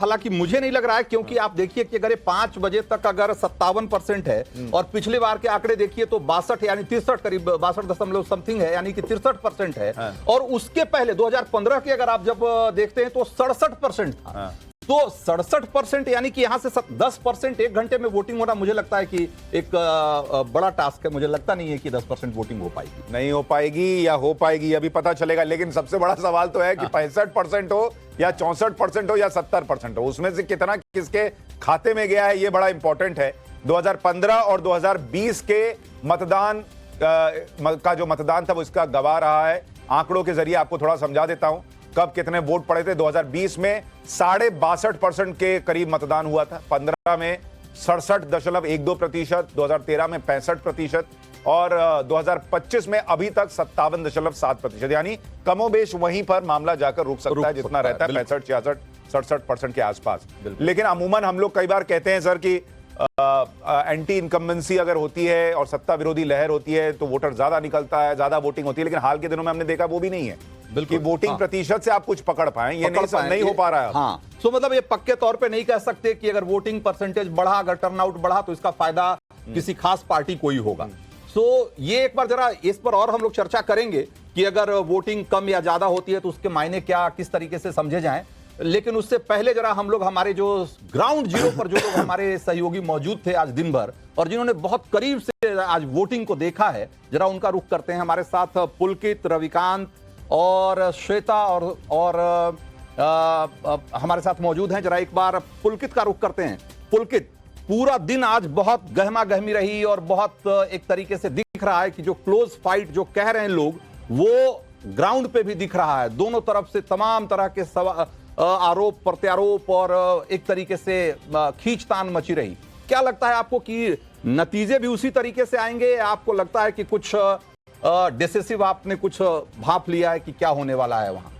हालांकि मुझे नहीं लग रहा है, क्योंकि आप देखिए कि अगर 5 बजे तक अगर 57% है और पिछले बार के आंकड़े देखिए तो 62 यानी 63 करीब 62 दशमलव समथिंग है, यानी कि 63% है। और उसके पहले 2015 के अगर आप जब देखते हैं तो 67% था। तो 67% यानी कि यहां से 10% एक घंटे में वोटिंग होना मुझे लगता है कि एक बड़ा टास्क है। मुझे लगता नहीं है कि 10% वोटिंग हो पाएगी। नहीं हो पाएगी या हो पाएगी अभी पता चलेगा, लेकिन सबसे बड़ा सवाल तो है कि 65% हो या 64% हो या 70% हो, उसमें से कितना किसके खाते में गया है, ये बड़ा इंपॉर्टेंट है। 2015 और 2020 के मतदान का जो मतदान था वो इसका गवाह रहा है। आंकड़ों के जरिए आपको थोड़ा समझा देता हूं कब कितने वोट पड़े थे। 2020 में 62.5% के करीब मतदान हुआ था, 15 में 67.12%, 2013 में 65% और 2025 में अभी तक 57.7%, यानी कमोबेश वहीं पर मामला जाकर रुक सकता है जितना रहता है 65, 66, 67% के आसपास। लेकिन अमूमन हम लोग कई बार कहते हैं सर कि एंटी इनकम्बेंसी अगर होती है और सत्ता विरोधी लहर होती है तो वोटर ज्यादा निकलता है, ज्यादा वोटिंग होती है, लेकिन हाल के दिनों में हमने देखा वो भी नहीं है कि वोटिंग प्रतिशत से आप कुछ पकड़ पाए, ये नहीं हो पा रहा है। हाँ, तो मतलब ये पक्के तौर पे नहीं कह सकते कि अगर वोटिंग परसेंटेज बढ़ा, अगर टर्नआउट बढ़ा तो इसका फायदा किसी खास पार्टी को ही होगा। तो ये एक बार जरा इस पर और हम लोग चर्चा करेंगे कि अगर वोटिंग कम या ज्यादा होती है तो उसके मायने क्या, किस तरीके से समझे जाएं। लेकिन उससे पहले जरा हम लोग हमारे जो ग्राउंड जीरो पर जो लोग हमारे सहयोगी मौजूद थे आज दिन भर और जिन्होंने बहुत करीब से आज वोटिंग को देखा है, जरा उनका रुख करते हैं। हमारे साथ पुलकित, रविकांत और श्वेता और हमारे साथ मौजूद हैं। जरा एक बार पुलकित का रुख करते हैं। पुलकित, पूरा दिन आज बहुत गहमा गहमी रही और बहुत एक तरीके से दिख रहा है कि जो क्लोज फाइट जो कह रहे हैं लोग वो ग्राउंड पे भी दिख रहा है। दोनों तरफ से तमाम तरह के आरोप प्रत्यारोप और एक तरीके से खींचतान मची रही। क्या लगता है आपको कि नतीजे भी उसी तरीके से आएंगे? आपको लगता है कि कुछ डिसिसिव आपने कुछ भाप लिया है कि क्या होने वाला है वहां?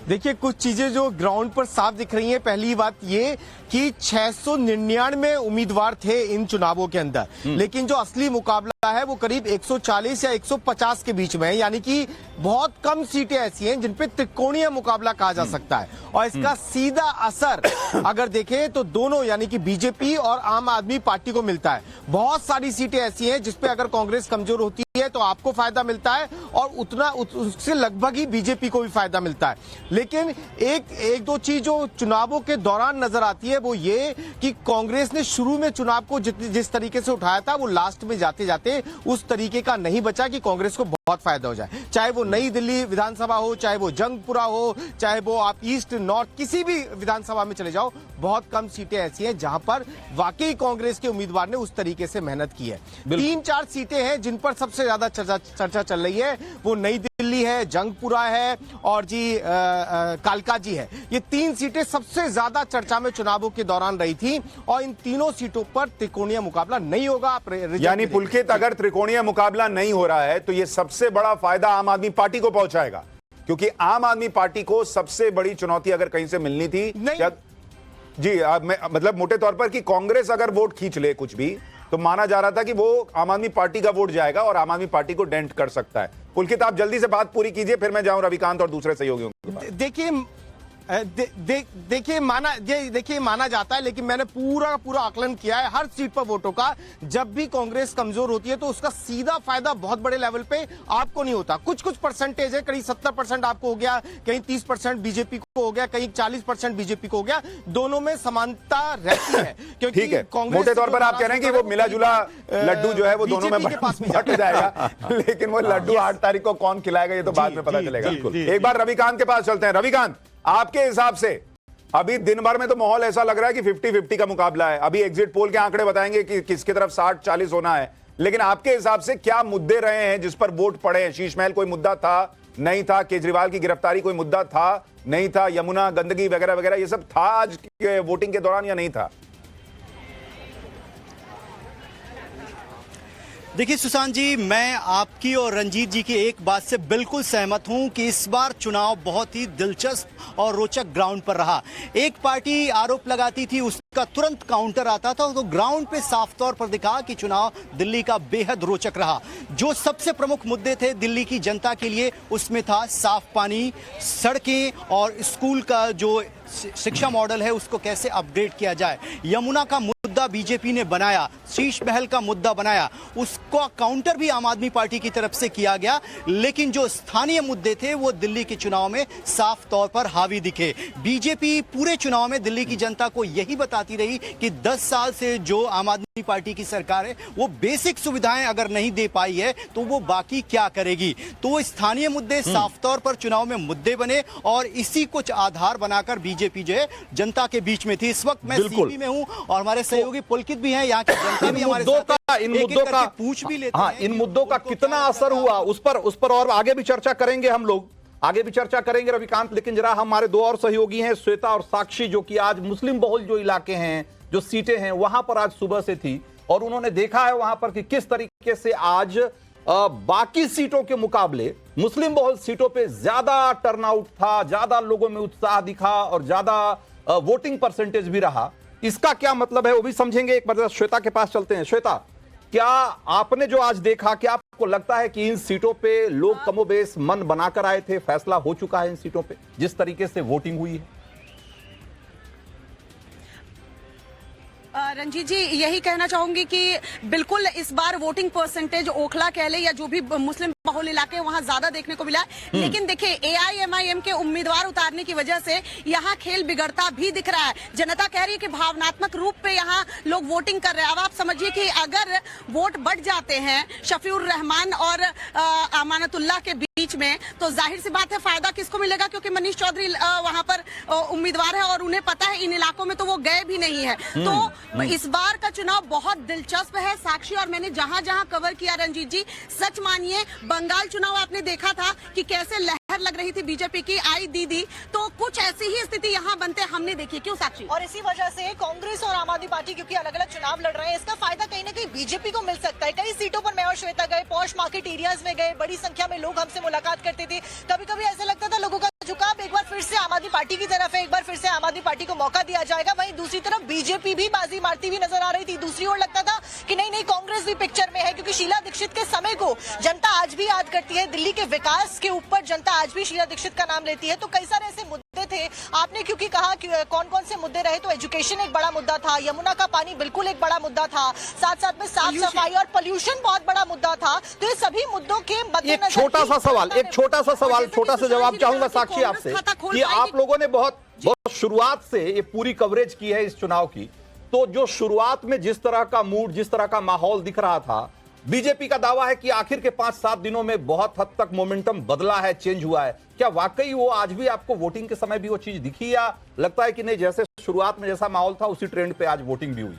देखिए, कुछ चीजें जो ग्राउंड पर साफ दिख रही हैं। पहली बात ये कि 699 उम्मीदवार थे इन चुनावों के अंदर, लेकिन जो असली मुकाबला है वो करीब 140 या 150 के बीच में है, यानी कि बहुत कम सीटें ऐसी हैं जिन पे त्रिकोणीय मुकाबला कहा जा सकता है। और इसका सीधा असर अगर देखें तो दोनों यानी कि बीजेपी और आम आदमी पार्टी को मिलता है। बहुत सारी सीटें ऐसी हैं जिसपे अगर कांग्रेस कमजोर होती है तो आपको फायदा मिलता है और उतना उससे लगभग ही बीजेपी को भी फायदा मिलता है। लेकिन एक दो चीज जो चुनावों के दौरान नजर आती है वो ये कि कांग्रेस ने शुरू में चुनाव को जिस तरीके से उठाया था वो लास्ट में जाते जाते उस तरीके का नहीं बचा कि कांग्रेस को बहुत फायदा हो जाए। चाहे वो नई दिल्ली विधानसभा हो, चाहे वो जंगपुरा हो, चाहे वो आप ईस्ट नॉर्थ किसी भी विधानसभा में चले जाओ, बहुत कम सीटें ऐसी हैं जहां पर वाकई कांग्रेस के उम्मीदवार ने उस तरीके से मेहनत की है। 3-4 सीटें हैं जिन पर सबसे ज्यादा चर्चा चल रही है, वो नई दिल्ली है, जंगपुरा है और जी कालका जी है। ये 3 सीटें सबसे ज्यादा चर्चा में चुनावों के दौरान रही थी और इन तीनों सीटों पर त्रिकोणीय मुकाबला नहीं होगा। यानी पुलकित, अगर त्रिकोणीय मुकाबला नहीं हो रहा है तो ये सबसे बड़ा फायदा आम आदमी पार्टी को पहुंचाएगा, क्योंकि आम आदमी पार्टी को सबसे बड़ी चुनौती अगर कहीं से मिलनी थी जी मतलब मोटे तौर पर कि कांग्रेस अगर वोट खींच ले कुछ भी तो माना जा रहा था कि वो आम आदमी पार्टी का वोट जाएगा और आम आदमी पार्टी को डेंट कर सकता है। पुलकित, आप जल्दी से बात पूरी कीजिए, फिर मैं जाऊं रविकांत और दूसरे सहयोगियों के पास। देखिए माना जाता है, लेकिन मैंने पूरा आकलन किया है हर सीट पर वोटों का। जब भी कांग्रेस कमजोर होती है तो उसका सीधा फायदा बहुत बड़े लेवल पे आपको नहीं होता। कुछ परसेंटेज है, कहीं 70% आपको हो गया, कहीं 30% बीजेपी को हो गया, कहीं 40% बीजेपी को हो गया। दोनों में समानता रहती है क्योंकि ठीक है, मोटे तौर पर आप कह रहे हैं कि वो मिला जुला लड्डू जो है वो दोनों में बट जाएगा, लेकिन वो लड्डू 8 तारीख को कौन खिलाएगा ये तो बाद में पता चलेगा। एक बार रविकांत के पास चलते हैं। रविकांत, आपके हिसाब से अभी दिन भर में तो माहौल ऐसा लग रहा है कि 50-50 का मुकाबला है। अभी एग्जिट पोल के आंकड़े बताएंगे कि किसकी तरफ 60-40 होना है, लेकिन आपके हिसाब से क्या मुद्दे रहे हैं जिस पर वोट पड़े हैं? शीश महल कोई मुद्दा था, नहीं था? केजरीवाल की गिरफ्तारी कोई मुद्दा था, नहीं था? यमुना गंदगी वगैरह वगैरह ये सब था आज के वोटिंग के दौरान या नहीं था? देखिए सुशांत जी, मैं आपकी और रंजीत जी की एक बात से बिल्कुल सहमत हूं कि इस बार चुनाव बहुत ही दिलचस्प और रोचक ग्राउंड पर रहा। एक पार्टी आरोप लगाती थी, उस का तुरंत काउंटर आता था, तो ग्राउंड पे साफ तौर पर दिखा कि चुनाव दिल्ली का बेहद रोचक रहा। जो सबसे प्रमुख मुद्दे थे दिल्ली की जनता के लिए, उसमें था साफ पानी, सड़कें और स्कूल का जो शिक्षा मॉडल है उसको कैसे अपग्रेड किया जाए। यमुना का मुद्दा बीजेपी ने बनाया, शीश महल का मुद्दा बनाया, उसको काउंटर भी आम आदमी पार्टी की तरफ से किया गया। लेकिन जो स्थानीय मुद्दे थे वो दिल्ली के चुनाव में साफ तौर पर हावी दिखे। बीजेपी पूरे चुनाव में दिल्ली की जनता को यही बताती रही कि 10 साल से जो आम आदमी पार्टी की सरकार है वो बेसिक सुविधाएं अगर नहीं दे पाई है तो वो बाकी क्या करेगी। तो वो स्थानीय मुद्दे साफ तौर पर चुनाव में मुद्दे बने और इसी कुछ आधार बनाकर बीजेपी जो है जनता के बीच में थी। इस वक्त मैं सीपी में हूं और हमारे सहयोगी पुलकित भी हैं, यहाँ की जनता भी हमारे साथ इन मुद्दों का पूछ भी लेते हैं। इन मुद्दों का कितना असर हुआ उस पर और आगे भी चर्चा करेंगे, हम लोग आगे भी चर्चा करेंगे रविकांत। लेकिन जरा हमारे दो और सहयोगी हैं, श्वेता और साक्षी, जो कि आज मुस्लिम बहुल जो इलाके हैं, जो सीटें हैं, वहां पर आज सुबह से थी और उन्होंने देखा है वहां पर कि किस तरीके से आज बाकी सीटों के मुकाबले मुस्लिम बहुल सीटों पे ज्यादा टर्नआउट था, ज्यादा लोगों में उत्साह दिखा और ज्यादा वोटिंग परसेंटेज भी रहा। इसका क्या मतलब है वो भी समझेंगे। एक बार श्वेता के पास चलते हैं। श्वेता, क्या आपने जो आज देखा, क्या आपको लगता है कि इन सीटों पे लोग कमोबेश मन बनाकर आए थे, फैसला हो चुका है इन सीटों पे जिस तरीके से वोटिंग हुई है? रंजीत जी, यही कहना चाहूंगी कि बिल्कुल इस बार वोटिंग परसेंटेज ओखला कह ले या जो भी मुस्लिम बहुल इलाके वहां ज्यादा देखने को मिला है। लेकिन देखिए, एआईएमआईएम के उम्मीदवार उतारने की वजह से यहाँ खेल बिगड़ता भी दिख रहा है। जनता कह रही है कि भावनात्मक रूप पे यहाँ लोग वोटिंग कर रहे हैं। अब आप समझिए कि अगर वोट बढ़ जाते हैं शफीउर रहमान और अमानतुल्लाह के बीच में, तो जाहिर सी बात है फायदा किसको मिलेगा, क्योंकि मनीष चौधरी वहां पर उम्मीदवार है और उन्हें पता है इन इलाकों में तो वो गए भी नहीं है। तो इस बार का चुनाव बहुत दिलचस्प है। साक्षी और मैंने जहां जहां कवर किया रंजीत जी, सच मानिए बंगाल चुनाव आपने देखा था कि कैसे लहर लग रही थी बीजेपी की, आई दीदी, तो कुछ ऐसी ही स्थिति यहाँ बनते हमने देखी। क्यों साक्षी? और इसी वजह से कांग्रेस और आम आदमी पार्टी क्योंकि अलग अलग चुनाव लड़ रहे हैं, इसका फायदा कहीं ना कहीं बीजेपी को मिल सकता है। कई सीटों पर मैं और श्वेता गए, पॉश मार्केट एरियाज में गए, बड़ी संख्या में लोग हमसे मुलाकात करते थे। कभी कभी ऐसा लगता था लोगों का झुकाव एक बार फिर से आम आदमी पार्टी की तरफ है, एक बार फिर से आम आदमी पार्टी को मौका दिया जाएगा। वहीं दूसरी तरफ बीजेपी भी बाजी मारती हुई नजर आ रही थी। दूसरी ओर लगता था कि नहीं कांग्रेस भी पिक्चर में है, क्योंकि शीला दीक्षित के समय को जनता आज भी याद करती है। दिल्ली के विकास के ऊपर जनता आज भी शीला दीक्षित का नाम लेती है। तो कई सारे ऐसे मुद्दे थे। आपने क्योंकि कहा कि कौन कौन से मुद्दे रहे, तो एजुकेशन एक बड़ा मुद्दा था, यमुना का पानी बिल्कुल एक बड़ा मुद्दा था, साथ साथ में साफ सफाई और पोल्यूशन बहुत बड़ा मुद्दा था। तो ये सभी मुद्दों के एक छोटा सा सवाल, छोटा सा जवाब चाहूंगा साक्षी आपसे कि आप लोगों ने बहुत शुरुआत से ये पूरी कवरेज की है इस चुनाव की, तो जो शुरुआत में जिस तरह का मूड, जिस तरह का माहौल दिख रहा था, बीजेपी का दावा है कि आखिर के 5-7 दिनों में बहुत हद तक मोमेंटम बदला है, चेंज हुआ है। क्या वाकई वो आज भी आपको वोटिंग के समय भी वो चीज दिखी, या लगता है कि नहीं, जैसे शुरुआत में जैसा माहौल था उसी ट्रेंड पे आज वोटिंग भी हुई?